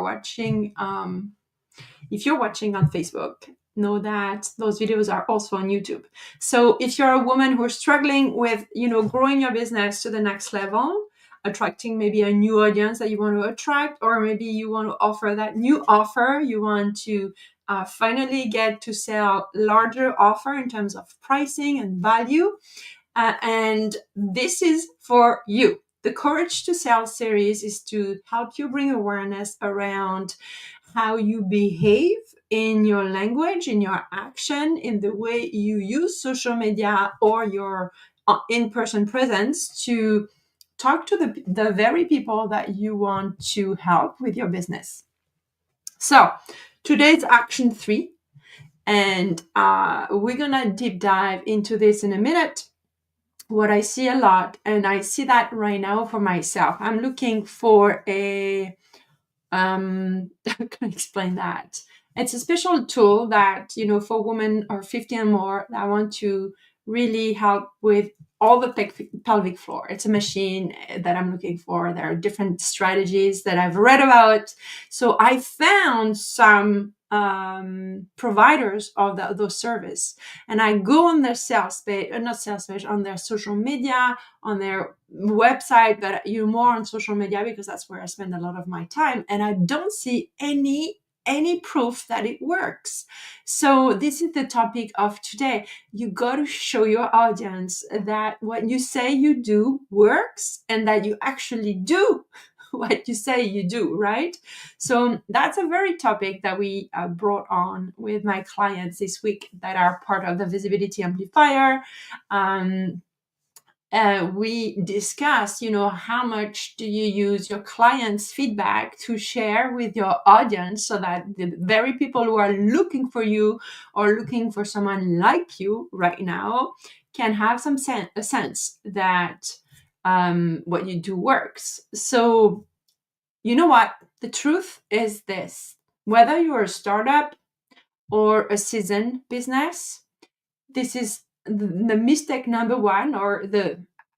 watching, if you're watching on Facebook, know that those videos are also on YouTube. So if you're a woman who's struggling with, growing your business to the next level, attracting maybe a new audience that you want to attract, or maybe you want to offer that new offer, you want to finally get to sell larger offer in terms of pricing and value, and this is for you. The Courage to Sell series is to help you bring awareness around how you behave in your language, in your action, in the way you use social media or your in-person presence to talk to the very people that you want to help with your business. So today's action 3, and we're gonna deep dive into this in a minute. What I see a lot, and I see that right now for myself, I'm looking for a how can I explain that? It's a special tool that, for women or 50 and more that want to really help with all the pelvic floor. It's a machine that I'm looking for. There are different strategies that I've read about. So I found some providers of those service, and I go on their sales page, not sales page, on their social media, on their website, but more on social media because that's where I spend a lot of my time, and I don't see any proof that it works. So this is the topic of today. You got to show your audience that what you say you do works, and that you actually do what you say you do, right? So that's a very topic that we brought on with my clients this week that are part of the Visibility Amplifier. We discussed, how much do you use your clients' feedback to share with your audience so that the very people who are looking for you or looking for someone like you right now can have a sense that what you do works. So you know what? The truth is this: whether you're a startup or a seasoned business, this is the mistake number one, or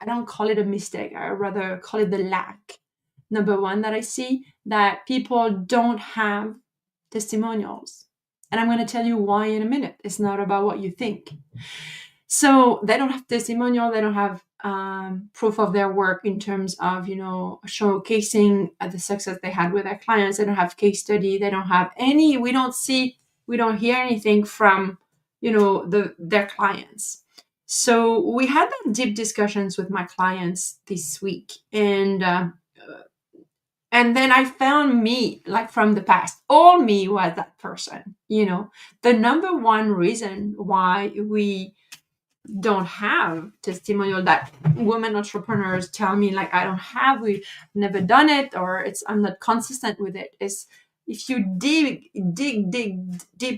I don't call it a mistake, I rather call it the lack number one that I see, that people don't have testimonials. And I'm going to tell you why in a minute. It's not about what you think. So they don't have testimonial, they don't have proof of their work in terms of, showcasing the success they had with their clients. They don't have case study. They don't have any, we don't hear anything from, their clients. So we had deep discussions with my clients this week, and then I found me, like from the past, all me was that person. The number one reason why we don't have testimonial that women entrepreneurs tell me, like, we've never done it, or I'm not consistent with it, is if you deep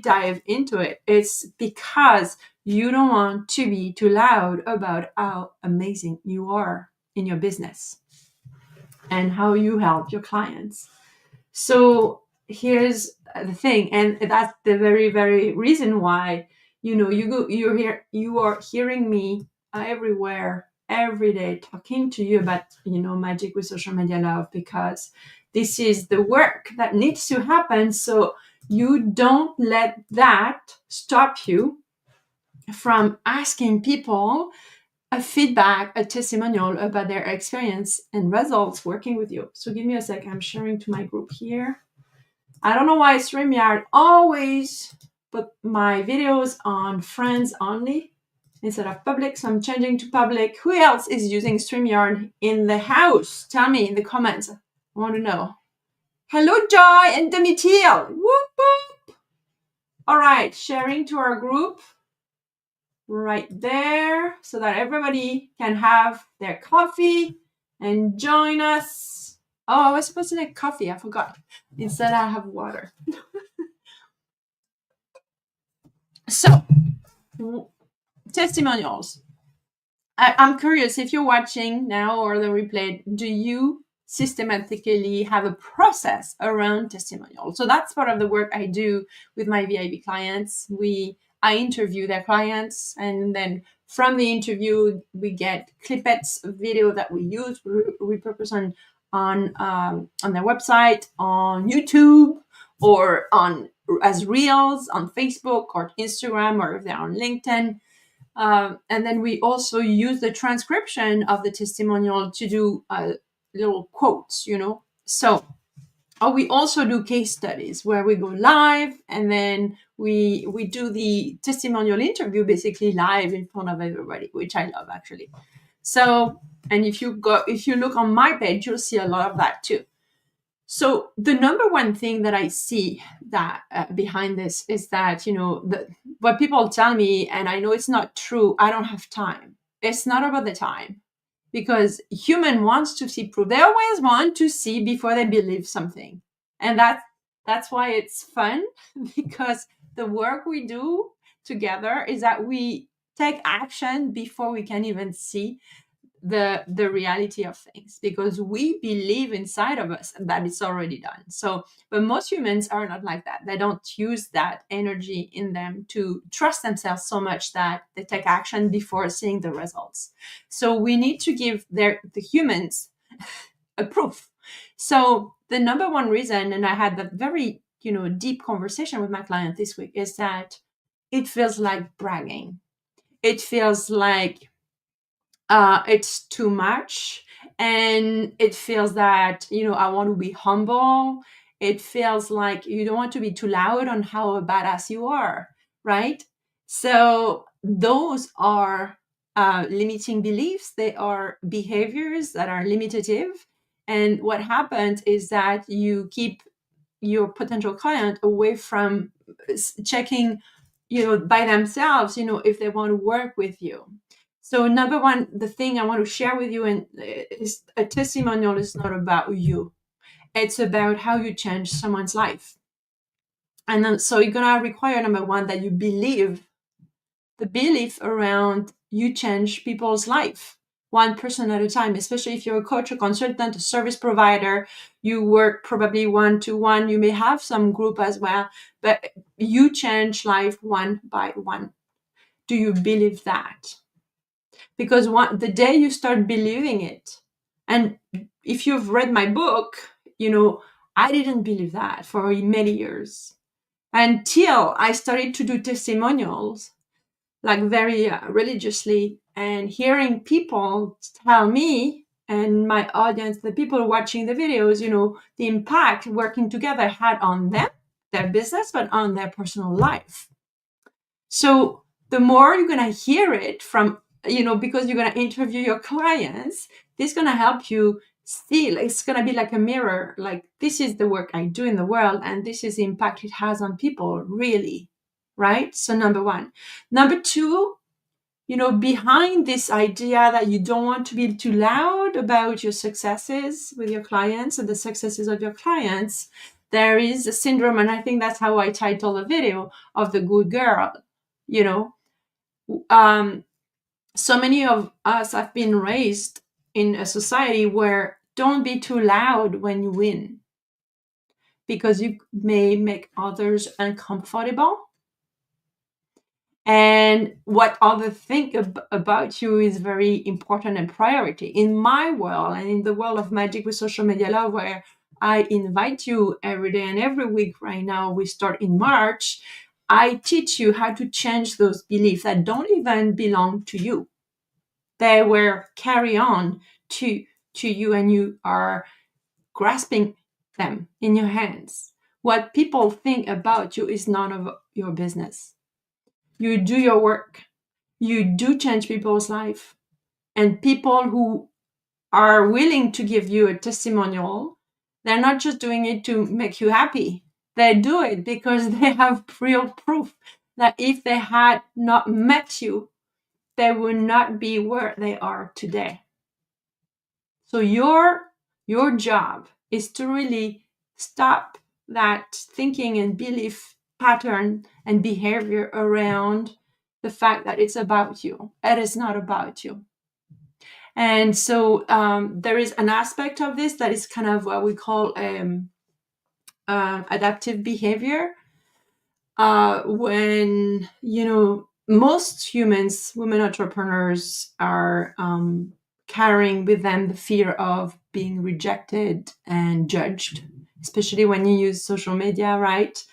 dive into it, it's because you don't want to be too loud about how amazing you are in your business and how you help your clients. So here's the thing, and that's the very, very reason why you are hearing me everywhere every day talking to you about Magic with Social Media Love, because this is the work that needs to happen. So you don't let that stop you from asking people a feedback, a testimonial about their experience and results working with you. So give me a sec. I'm sharing to my group here. I don't know why StreamYard always put my videos on friends only instead of public, so I'm changing to public. Who else is using StreamYard in the house? Tell me in the comments. I want to know. Hello, Joy and Domitil. Whoop, whoop. All right, sharing to our group right there so that everybody can have their coffee and join us. Oh, I was supposed to take coffee. I forgot. Instead, I have water. So, testimonials. I'm curious, if you're watching now or the replay, do you systematically have a process around testimonials? So that's part of the work I do with my VIP clients. I interview their clients, and then from the interview, we get clippets of video that we use, we repurpose on their website, on YouTube, or on as reels on Facebook or Instagram, or if they're on LinkedIn. And then we also use the transcription of the testimonial to do little quotes, So, or we also do case studies where we go live, and then we do the testimonial interview basically live in front of everybody, which I love actually. So, and if you look on my page, you'll see a lot of that too. So the number one thing that I see that behind this is that, what people tell me, and I know it's not true, I don't have time. It's not about the time, because human wants to see proof. They always want to see before they believe something. And that's why it's fun, because the work we do together is that we take action before we can even see the reality of things, because we believe inside of us that it's already done. So, but most humans are not like that. They don't use that energy in them to trust themselves so much that they take action before seeing the results. So we need to give the humans a proof. So the number one reason, and I had that very deep conversation with my client this week, is that it feels like bragging. It feels like it's too much, and it feels that I want to be humble. It feels like you don't want to be too loud on how badass you are, right? So those are limiting beliefs. They are behaviors that are limitative, and what happens is that you keep your potential client away from checking by themselves if they want to work with you. So number one, the thing I want to share with you is a testimonial is not about you. It's about how you change someone's life. And then, so you're going to require, number one, that you believe the belief around you change people's life one person at a time, especially if you're a coach, a consultant, a service provider. You work probably one-to-one. You may have some group as well, but you change life one by one. Do you believe that? Because the day you start believing it, and if you've read my book, I didn't believe that for many years until I started to do testimonials, like very religiously, and hearing people tell me and my audience, the people watching the videos, the impact working together had on them, their business, but on their personal life. So the more you're going to hear it from, because you're going to interview your clients, this is going to help you see. It's going to be like a mirror, like this is the work I do in the world, and this is the impact it has on people, really, right? So number one. Number two, behind this idea that you don't want to be too loud about your successes with your clients and the successes of your clients, there is a syndrome, and I think that's how I title the video, of the good girl. So many of us have been raised in a society where don't be too loud when you win, because you may make others uncomfortable. And what others think about you is very important and priority. In my world, and in the world of Magic with Social Media Love, where I invite you every day and every week, right now we start in March, I teach you how to change those beliefs that don't even belong to you. They were carry on to you, and you are grasping them in your hands. What people think about you is none of your business. You do your work. You do change people's life. And people who are willing to give you a testimonial, they're not just doing it to make you happy. They do it because they have real proof that if they had not met you, they would not be where they are today. So your job is to really stop that thinking and belief pattern and behavior around the fact that it's about you. It is not about you. And so there is an aspect of this that is kind of what we call adaptive behavior. When, most humans, women entrepreneurs, are carrying with them the fear of being rejected and judged, especially when you use social media, right,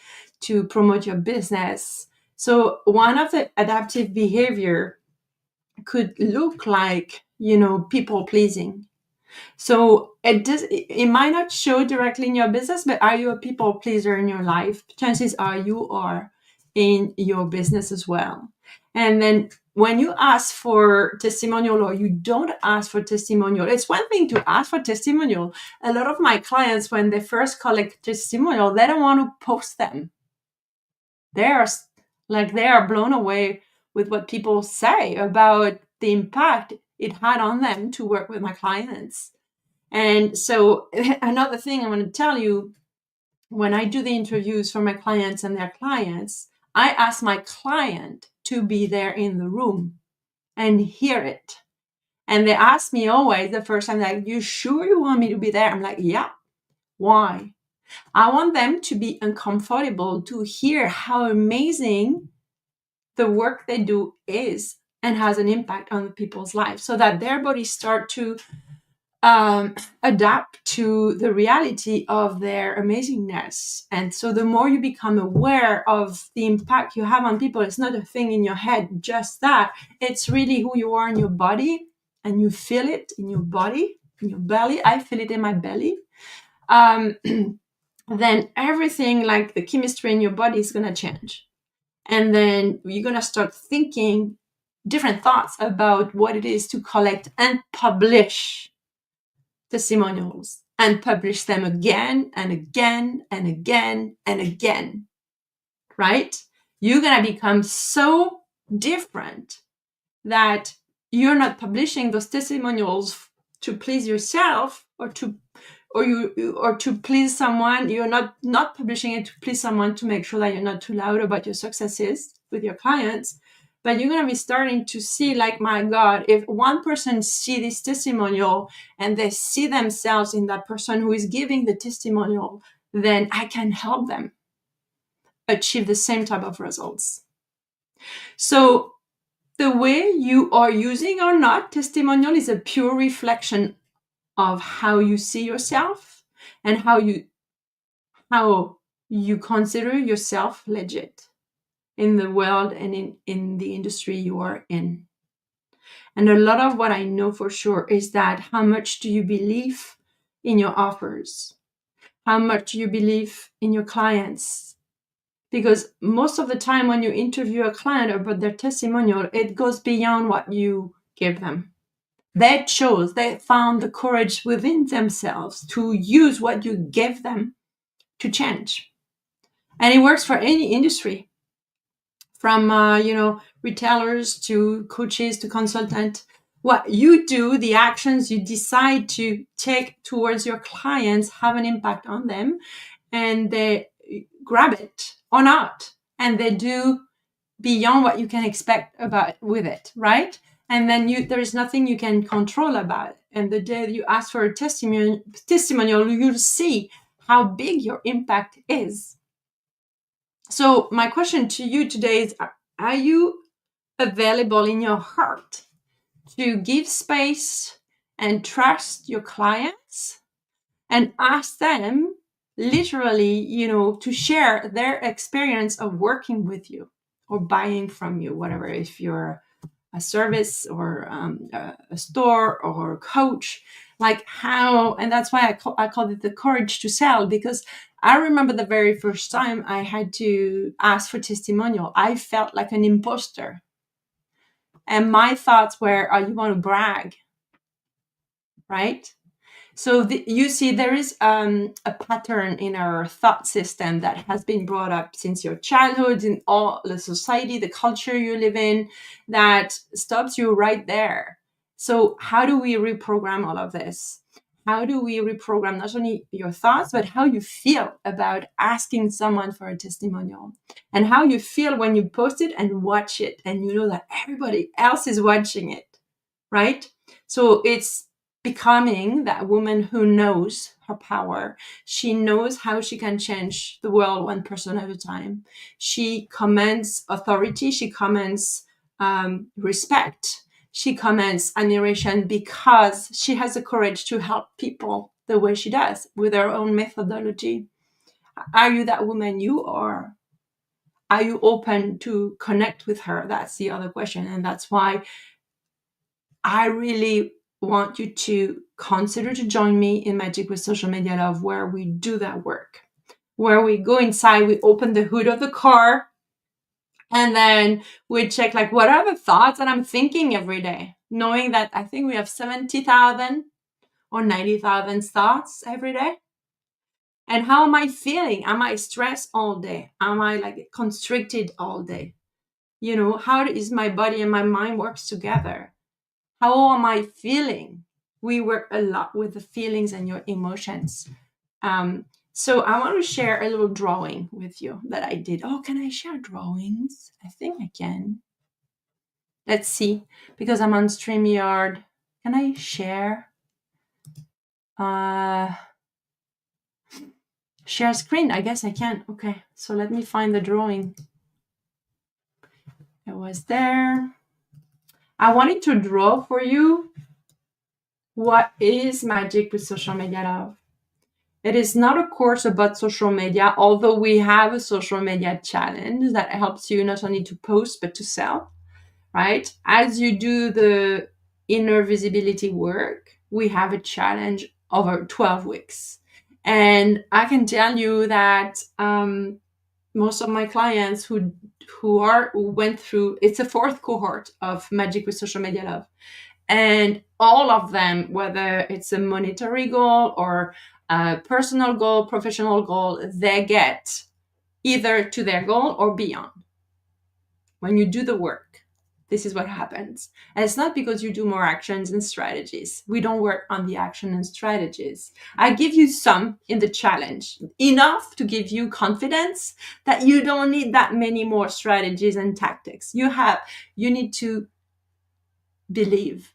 to promote your business. So one of the adaptive behavior could look like, people pleasing. So it might not show directly in your business, but are you a people pleaser in your life? Chances are you are in your business as well. And then when you ask for testimonial or you don't ask for testimonial, it's one thing to ask for testimonial. A lot of my clients, when they first collect testimonial, they don't want to post them. They are blown away with what people say about the impact it had on them to work with my clients. And so another thing I want to tell you, when I do the interviews for my clients and their clients, I ask my client to be there in the room and hear it. And they ask me always the first time, like, you sure you want me to be there? I'm like, yeah. Why? I want them to be uncomfortable to hear how amazing the work they do is and has an impact on people's lives, so that their bodies start to adapt to the reality of their amazingness. And so the more you become aware of the impact you have on people, it's not a thing in your head, just that. It's really who you are in your body, and you feel it in your body, in your belly. I feel it in my belly. Then everything, like the chemistry in your body, is going to change. And then you're going to start thinking different thoughts about what it is to collect and publish testimonials, and publish them again and again and again and again, right? You're going to become so different that you're not publishing those testimonials to please yourself or to please someone. You're not publishing it to please someone, to make sure that you're not too loud about your successes with your clients. But you're going to be starting to see, like, my God, if one person see this testimonial and they see themselves in that person who is giving the testimonial, then I can help them achieve the same type of results. So the way you are using or not testimonial is a pure reflection of how you see yourself and how you consider yourself legit in the world and in the industry you are in. And a lot of what I know for sure is that how much do you believe in your offers? How much do you believe in your clients? Because most of the time when you interview a client about their testimonial, it goes beyond what you give them. They found the courage within themselves to use what you give them to change. And it works for any industry, from retailers to coaches to consultant. What you do, the actions you decide to take towards your clients have an impact on them, and they grab it or not, and they do beyond what you can expect with it, right? And then there is nothing you can control about it. And the day you ask for a testimonial, you'll see how big your impact is. So my question to you today is, are you available in your heart to give space and trust your clients and ask them literally, to share their experience of working with you or buying from you, whatever, if you're a service or a store or a coach, like how, and that's why I call it the courage to sell, because I remember the very first time I had to ask for testimonial, I felt like an imposter. And my thoughts were, oh, you want to brag, right? So you see, there is a pattern in our thought system that has been brought up since your childhood, in all the society, the culture you live in, that stops you right there. So how do we reprogram all of this? How do we reprogram not only your thoughts, but how you feel about asking someone for a testimonial, and how you feel when you post it and watch it and you know that everybody else is watching it, right? So it's becoming that woman who knows her power. She knows how she can change the world one person at a time. She commands authority. She commands respect. she comments admiration because she has the courage to help people the way she does with her own methodology. Are you that woman you are? Are you open to connect with her? That's the other question. And that's why I really want you to consider to join me in Magic with Social Media Love, where we do that work, where we go inside, we open the hood of the car, and then we check, like, what are the thoughts that I'm thinking every day, knowing that I think we have 70,000 or 90,000 thoughts every day. And how am I feeling? Am I stressed all day? Am I like constricted all day? How is my body and my mind works together? How am I feeling? We work a lot with the feelings and your emotions. So I want to share a little drawing with you that I did. Oh, can I share drawings? I think I can. Let's see, because I'm on StreamYard. Can I share? Share screen. I guess I can. Okay, so let me find the drawing. It was there. I wanted to draw for you what is Magic with Social Media Love. It is not a course about social media, although we have a social media challenge that helps you not only to post, but to sell, right? As you do the inner visibility work, we have a challenge over 12 weeks. And I can tell you that most of my clients who went through, it's a fourth cohort of Magic with Social Media Love. And all of them, whether it's a monetary goal or a personal goal, professional goal, they get either to their goal or beyond. When you do the work, this is what happens. And it's not because you do more actions and strategies. We don't work on the action and strategies. I give you some in the challenge, enough to give you confidence that you don't need that many more strategies and tactics. You need to believe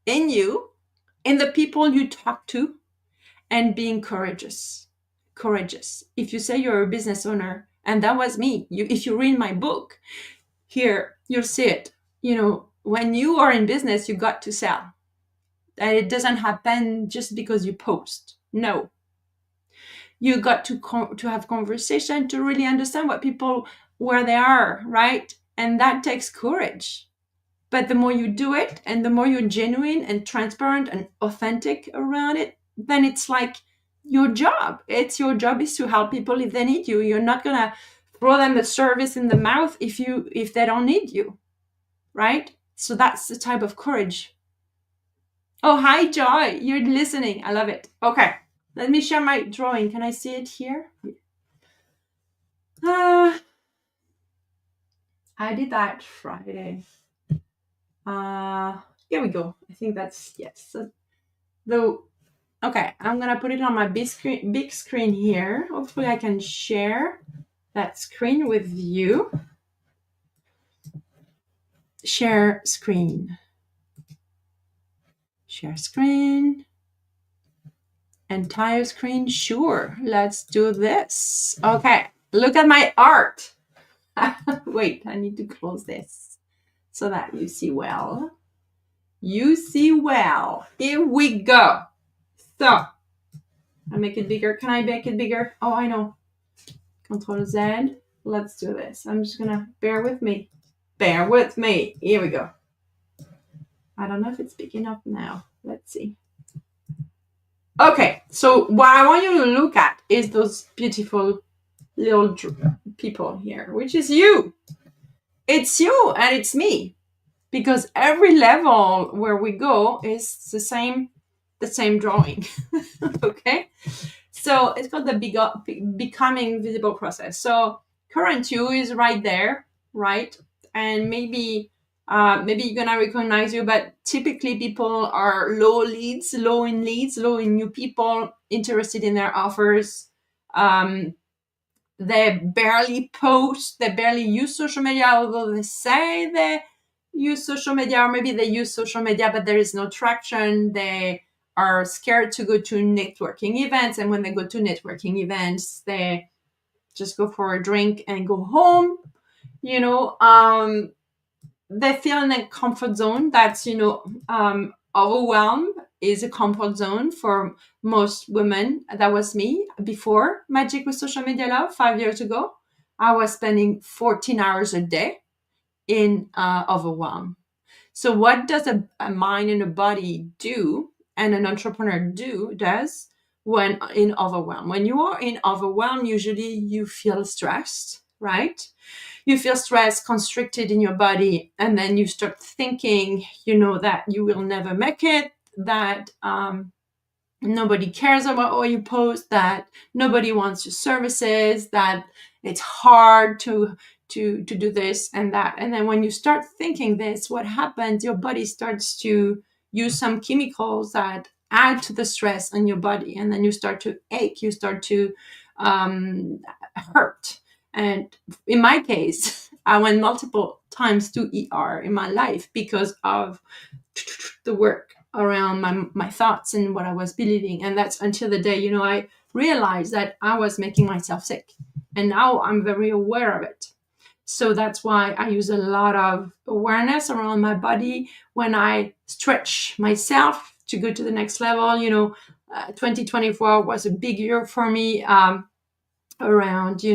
in you, in the people you talk to, and being courageous. If you say you're a business owner, and that was me, if you read my book, here, you'll see it. When you are in business, you got to sell. And it doesn't happen just because you post. No. You got to have conversation to really understand what people, where they are, right? And that takes courage. But the more you do it, and the more you're genuine and transparent and authentic around it, then it's like your job. It's your job is to help people if they need you. You're not gonna throw them a service in the mouth if they don't need you, right? So that's the type of courage. Oh, hi, Joy. You're listening. I love it. Okay, let me share my drawing. Can I see it here? I did that Friday. Here we go. I think that's, yes. Okay, I'm gonna put it on my big screen here. Hopefully I can share that screen with you. Share screen. Share screen. Entire screen. Sure, let's do this. Okay, look at my art. Wait, I need to close this so that you see well. You see well. Here we go. So, I make it bigger. Can I make it bigger? Oh, I know. Control Z. Let's do this. I'm just gonna bear with me. Bear with me. Here we go. I don't know if it's big enough now. Let's see. Okay, so what I want you to look at is those beautiful little people here, which is you. It's you and it's me, because every level where we go is the same drawing. Okay, so it's called the becoming visible process. So current you is right there, right? And maybe you're gonna recognize you, but typically people are low in new people interested in their offers. They barely post, they barely use social media, although they say they use social media, or maybe they use social media, but there is no traction. They are scared to go to networking events. And when they go to networking events, they just go for a drink and go home. they feel in a comfort zone. That's, overwhelm is a comfort zone for most women. That was me before Magic with Social Media Love 5 years ago. I was spending 14 hours a day in overwhelm. So what does a mind and a body do, and an entrepreneur does when in overwhelm? When you are in overwhelm, usually you feel stressed, right? You feel stressed, constricted in your body, and then you start thinking, that you will never make it, that nobody cares about what you post, that nobody wants your services, that it's hard to do this and that. And then when you start thinking this, what happens? Your body starts to use some chemicals that add to the stress on your body, and then you start to ache, you start to hurt. And in my case, I went multiple times to ER in my life because of the work around my thoughts and what I was believing. And that's until the day, I realized that I was making myself sick. And now I'm very aware of it. So that's why I use a lot of awareness around my body when I stretch myself to go to the next level. 2024 was a big year for me, around,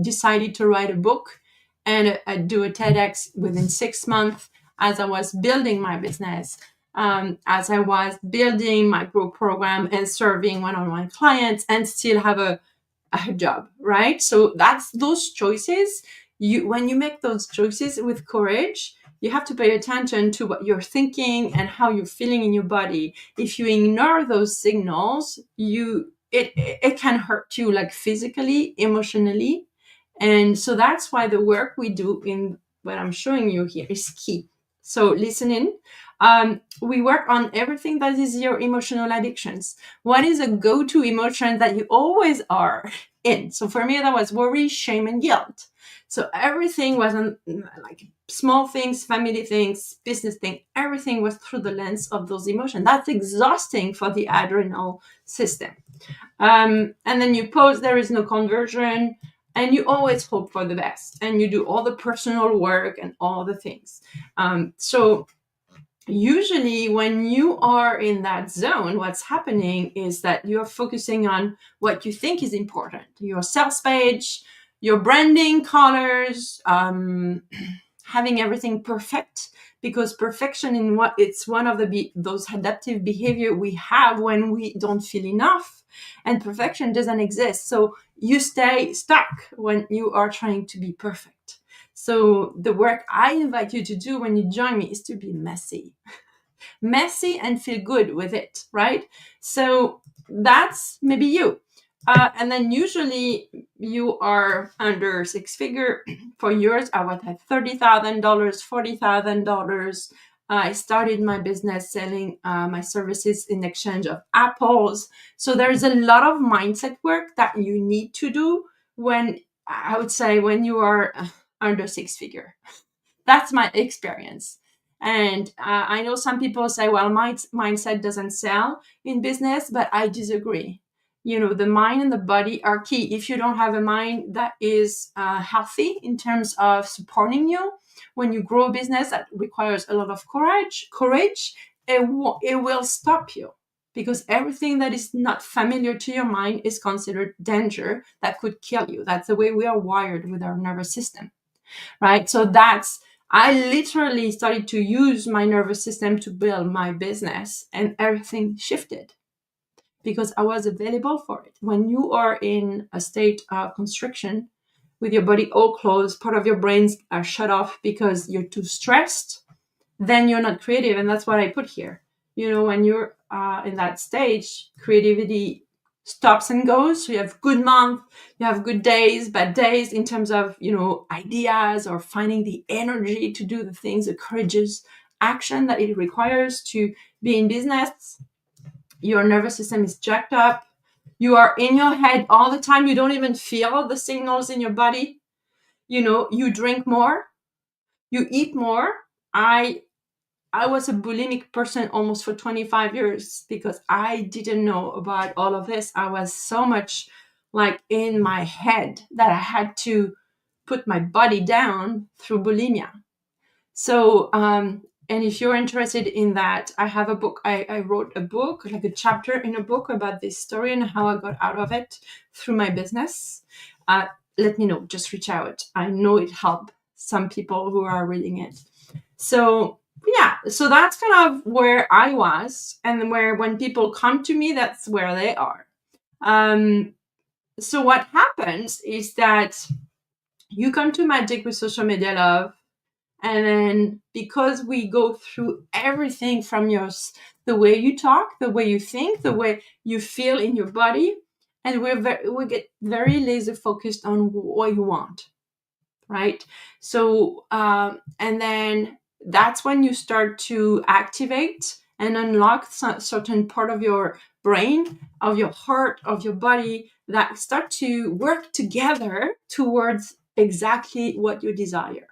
decided to write a book and do a TEDx within 6 months as I was building my business, as I was building my group program and serving one-on-one clients and still have a job, right? So that's those choices. When you make those choices with courage, you have to pay attention to what you're thinking and how you're feeling in your body. If you ignore those signals, it can hurt you, like physically, emotionally. And so that's why the work we do in what I'm showing you here is key. So listen in. We work on everything that is your emotional addictions. What is a go-to emotion that you always are in? So for me, that was worry, shame, and guilt. So everything wasn't like small things, family things, business thing. Everything was through the lens of those emotions. That's exhausting for the adrenal system. And then you post, there is no conversion, and you always hope for the best, and you do all the personal work and all the things. So usually when you are in that zone, what's happening is that you're focusing on what you think is important, your sales page, your branding colors, having everything perfect, because perfection it's one of those adaptive behavior we have when we don't feel enough, and perfection doesn't exist. So you stay stuck when you are trying to be perfect. So the work I invite you to do when you join me is to be messy and feel good with it, right? So that's maybe you. And then usually you are under six figure. For years, I was at $30,000, $40,000. I started my business selling my services in exchange of apples. So there's a lot of mindset work that you need to do when you are under six figure. That's my experience. And I know some people say, well, my mindset doesn't sell in business, but I disagree. The mind and the body are key. If you don't have a mind that is healthy in terms of supporting you, when you grow a business that requires a lot of courage, it will stop you, because everything that is not familiar to your mind is considered danger that could kill you. That's the way we are wired with our nervous system, right? So I literally started to use my nervous system to build my business, and everything shifted because I was available for it. When you are in a state of constriction with your body all closed, part of your brains are shut off because you're too stressed, then you're not creative. And that's what I put here. When you're in that stage, creativity stops and goes. So you have good month, you have good days, bad days in terms of, ideas or finding the energy to do the things, the courageous action that it requires to be in business. Your nervous system is jacked up. You are in your head all the time. You don't even feel the signals in your body. You drink more, you eat more. I was a bulimic person almost for 25 years because I didn't know about all of this. I was so much like in my head that I had to put my body down through bulimia. So, and if you're interested in that, I have a book. I wrote a book, like a chapter in a book about this story and how I got out of it through my business. Let me know. Just reach out. I know it helped some people who are reading it. So yeah, so that's kind of where I was, and where when people come to me, that's where they are. Um, so what happens is that you come to Magic with Social Media Love, and then because we go through everything from the way you talk, the way you think, the way you feel in your body, and we get very laser focused on what you want, right? So and then that's when you start to activate and unlock certain part of your brain, of your heart, of your body, that start to work together towards exactly what you desire.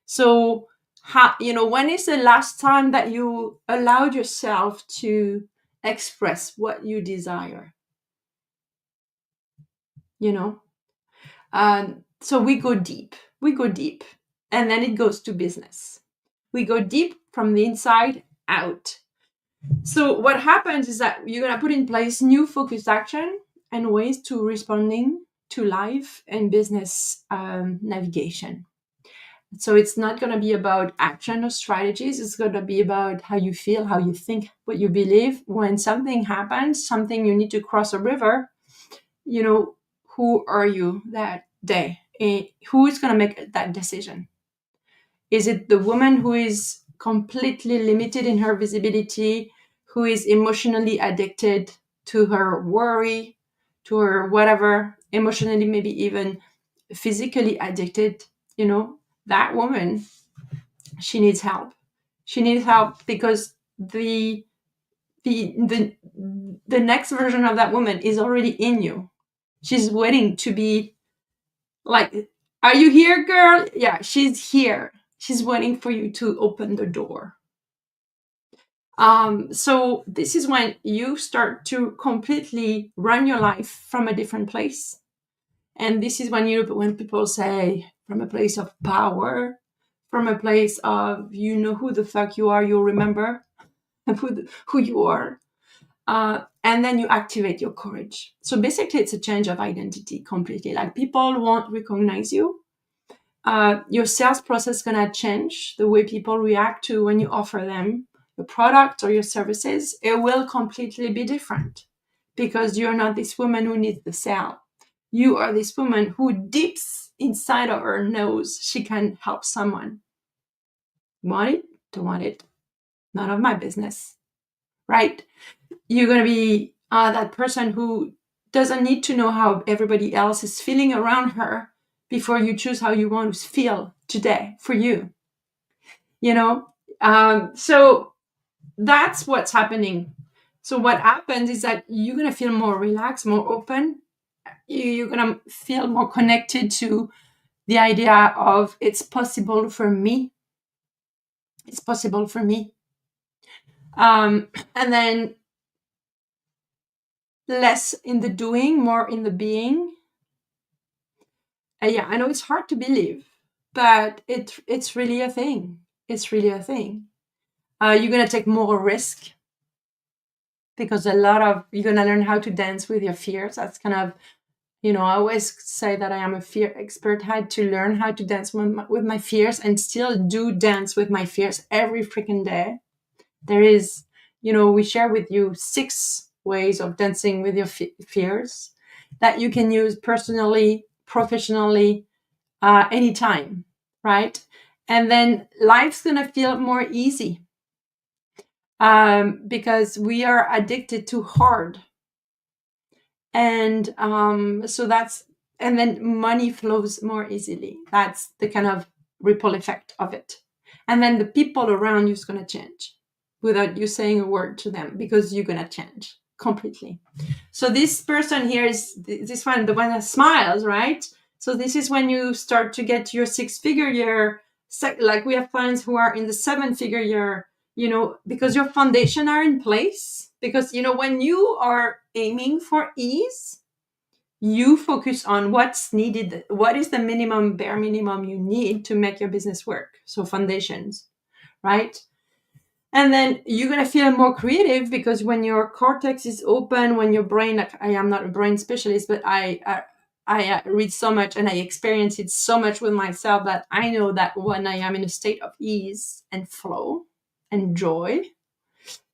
So, when is the last time that you allowed yourself to express what you desire? You know, so we go deep. We go deep, and then it goes to business. We go deep from the inside out. So what happens is that you're gonna put in place new focused action and ways to responding to life and business navigation. So it's not going to be about action or strategies. It's going to be about how you feel, how you think, what you believe. When something happens, something you need to cross a river, who are you that day? Who is going to make that decision? Is it the woman who is completely limited in her visibility, who is emotionally addicted to her worry, to her whatever, emotionally, maybe even physically addicted? That woman, she needs help. She needs help because the next version of that woman is already in you. She's waiting to be like, are you here, girl? Yeah, she's here. She's waiting for you to open the door. So this is when you start to completely run your life from a different place. And this is when people say, from a place of power, from a place of, who the fuck you are, you'll remember who you are. And then you activate your courage. So basically, it's a change of identity completely. Like, people won't recognize you. Your sales process is going to change. The way people react to when you offer them your product or your services, it will completely be different, because you're not this woman who needs the sale. You are this woman who deep inside of her knows she can help someone. Want it? Don't want it? None of my business, right? You're going to be that person who doesn't need to know how everybody else is feeling around her before you choose how you want to feel today for you. So that's what's happening. So what happens is that you're going to feel more relaxed, more open. You're going to feel more connected to the idea of, it's possible for me. It's possible for me. And then less in the doing, more in the being. Yeah, I know it's hard to believe, but it's really a thing. It's really a thing. You're going to take more risk, because you're going to learn how to dance with your fears. That's kind of, I always say that I am a fear expert. I had to learn how to dance with my fears, and still do dance with my fears every freaking day. There is, we share with you 6 ways of dancing with your fears that you can use personally, professionally, anytime, right? And then life's gonna feel more easy, because we are addicted to hard. And and then money flows more easily. That's the kind of ripple effect of it. And then the people around you is going to change without you saying a word to them, because you're going to change completely. So this person here is this one, the one that smiles, right? So this is when you start to get your 6-figure year. Like, we have clients who are in the 7-figure year, because your foundation are in place. Because, when you are aiming for ease, You focus on what's needed, what is the minimum, bare minimum you need to make your business work. So foundations, right? And then you're going to feel more creative because when your cortex is open, when your brain, like I am not a brain specialist, but I read so much and I experience it so much with myself that I know that when I am in a state of ease and flow and joy,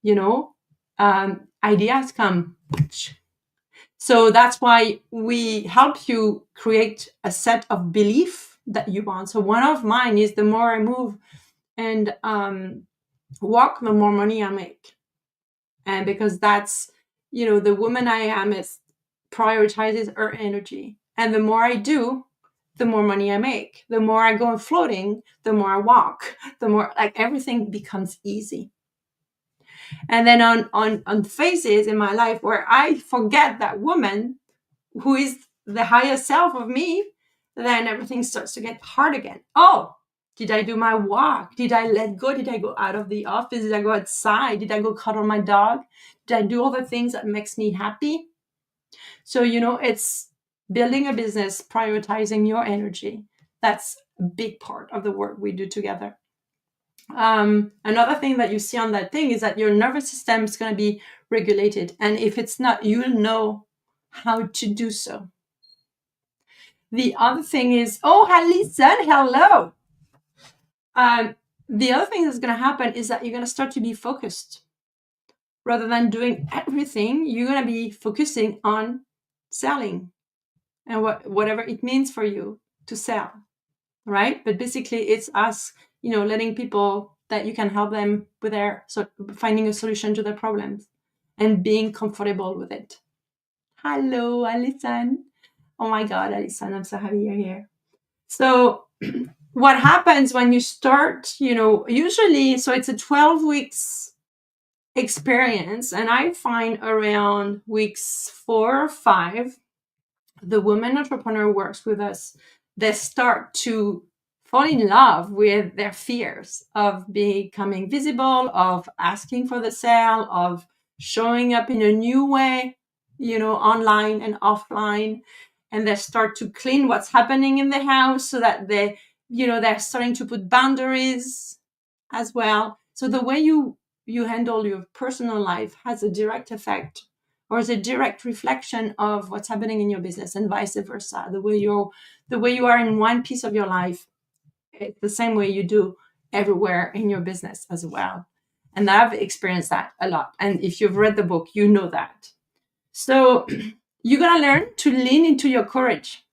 you know, ideas come. So that's why we help you create a set of belief that you want. So one of mine is the more I move and walk, the more money I make. And because that's, the woman I am is prioritizes her energy. And the more I do, the more money I make. The more I go on floating, the more I walk, the more like everything becomes easy. And then on phases in my life where I forget that woman who is the higher self of me, then everything starts to get hard again. Oh, did I do my walk? Did I let go? Did I go out of the office? Did I go outside? Did I go cuddle my dog? Did I do all the things that makes me happy? So, it's building a business, prioritizing your energy. That's a big part of the work we do together. Another thing that you see on that thing is that your nervous system is going to be regulated. And if it's not, you'll know how to do so. The other thing is, oh, Alison, hello. The other thing that's going to happen is that you're going to start to be focused. Rather than doing everything, you're going to be focusing on selling and whatever it means for you to sell, right? But basically, it's us, letting people that you can help them with finding a solution to their problems and being comfortable with it. Hello, Alison. Oh my God, Alison, I'm so happy you're here. So what happens when you start, usually, so it's a 12 weeks experience. And I find around weeks 4 or 5, the woman entrepreneur works with us, they start to fall in love with their fears of becoming visible, of asking for the sale, of showing up in a new way, online and offline. And they start to clean what's happening in the house so that they're starting to put boundaries as well. So the way you handle your personal life has a direct effect or is a direct reflection of what's happening in your business, and vice versa. The way you are in one piece of your life, it's the same way you do everywhere in your business as well. And I've experienced that a lot. And if you've read the book, you know that. So you're going to learn to lean into your courage.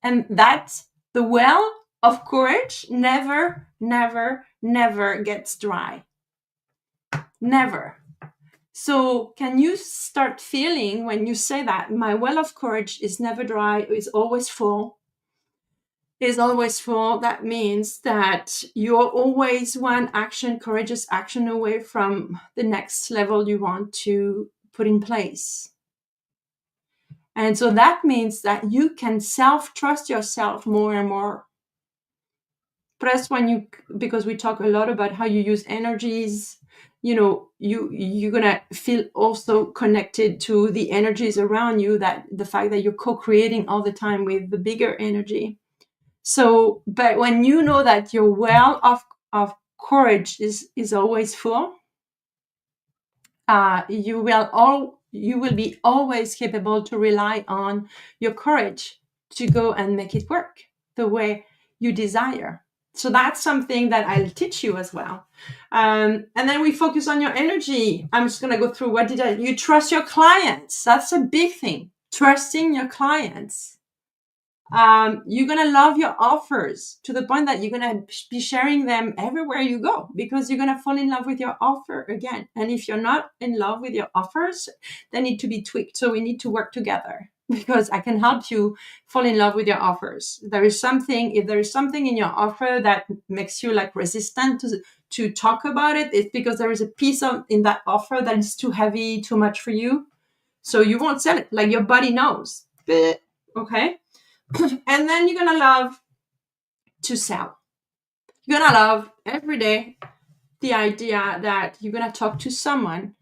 And that the well of courage never, never, never gets dry. Never. So can you start feeling when you say that, my well of courage is never dry, is always full, that means that you're always one courageous action away from the next level you want to put in place. And so that means that you can self-trust yourself more and more. Plus, because we talk a lot about how you use energies, you're gonna feel also connected to the energies around you, that the fact that you're co-creating all the time with the bigger energy. So, but when you know that your well of courage is always full, you will be always capable to rely on your courage to go and make it work the way you desire. So that's something that I'll teach you as well. And then we focus on your energy. I'm just going to go through you trust your clients. That's a big thing. Trusting your clients. You're going to love your offers to the point that you're going to be sharing them everywhere you go, because you're going to fall in love with your offer again. And if you're not in love with your offers, they need to be tweaked. So we need to work together, because I can help you fall in love with your offers. If there is something in your offer that makes you resistant to talk about it, it's because there is a piece in that offer that is too heavy, too much for you. So you won't sell it. Your body knows. Okay. And then you're going to love to sell. You're going to love every day the idea that you're going to talk to someone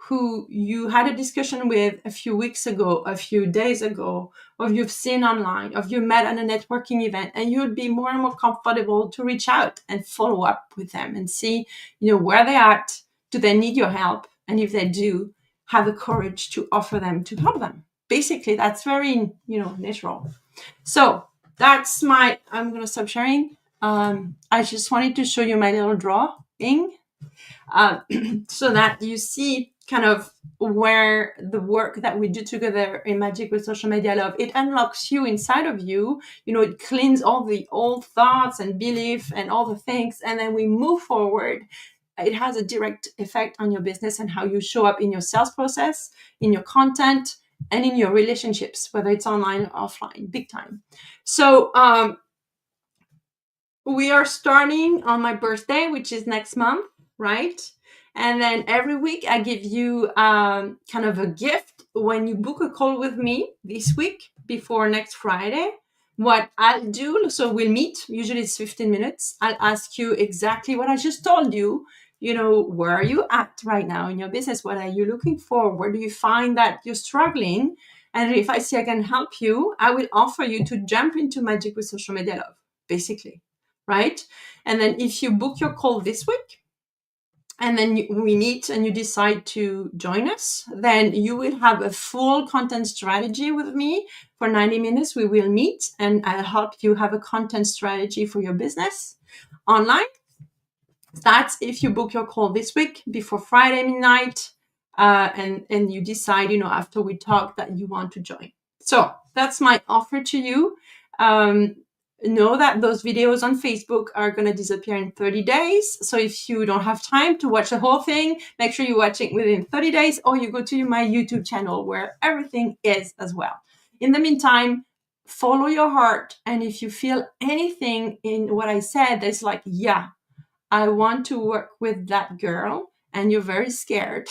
who you had a discussion with a few weeks ago, a few days ago, or you've seen online, or you met at a networking event, and you'd be more and more comfortable to reach out and follow up with them and see, where they're at. Do they need your help? And if they do, have the courage to offer them to help them. Basically, that's very, natural. So that's I'm going to stop sharing. I just wanted to show you my little drawing so that you see kind of where the work that we do together in Magic with Social Media Love, it unlocks you inside of you. It cleans all the old thoughts and belief and all the things, and then we move forward. It has a direct effect on your business and how you show up in your sales process, in your content, and in your relationships, whether it's online or offline, big time. So we are starting on my birthday, which is next month, right? And then every week I give you kind of a gift when you book a call with me this week before next Friday. What I'll do, so we'll meet, usually it's 15 minutes. I'll ask you exactly what I just told you. Where are you at right now in your business? What are you looking for? Where do you find that you're struggling? And if I see I can help you, I will offer you to jump into Magic with Social Media Love, basically, right? And then if you book your call this week, and then we meet and you decide to join us, then you will have a full content strategy with me for 90 minutes. We will meet and I'll help you have a content strategy for your business online. That's if you book your call this week before Friday midnight, and you decide, after we talk that you want to join. So that's my offer to you. Know that those videos on Facebook are going to disappear in 30 days. So if you don't have time to watch the whole thing, make sure you watch it within 30 days, or you go to my YouTube channel where everything is as well. In the meantime, follow your heart. And if you feel anything in what I said that's like, yeah, I want to work with that girl, and you're very scared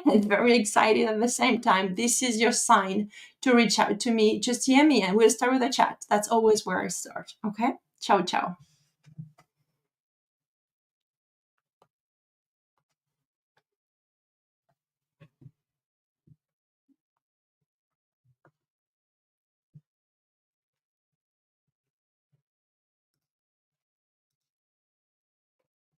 and very excited at the same time, this is your sign to reach out to me. Just DM me and we'll start with a chat. That's always where I start. Okay? Ciao, ciao.